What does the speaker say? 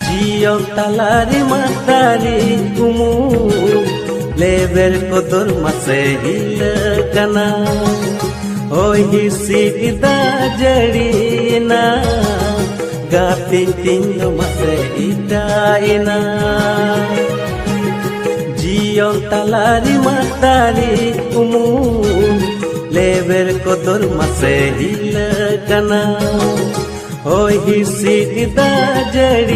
Jion talari matari umum leber kotor mase hilakana Oi hisi ida jarina gatin tingo mase idaina Jion talari matari umum leber kotor mase hilakana Oi hisi ida jarina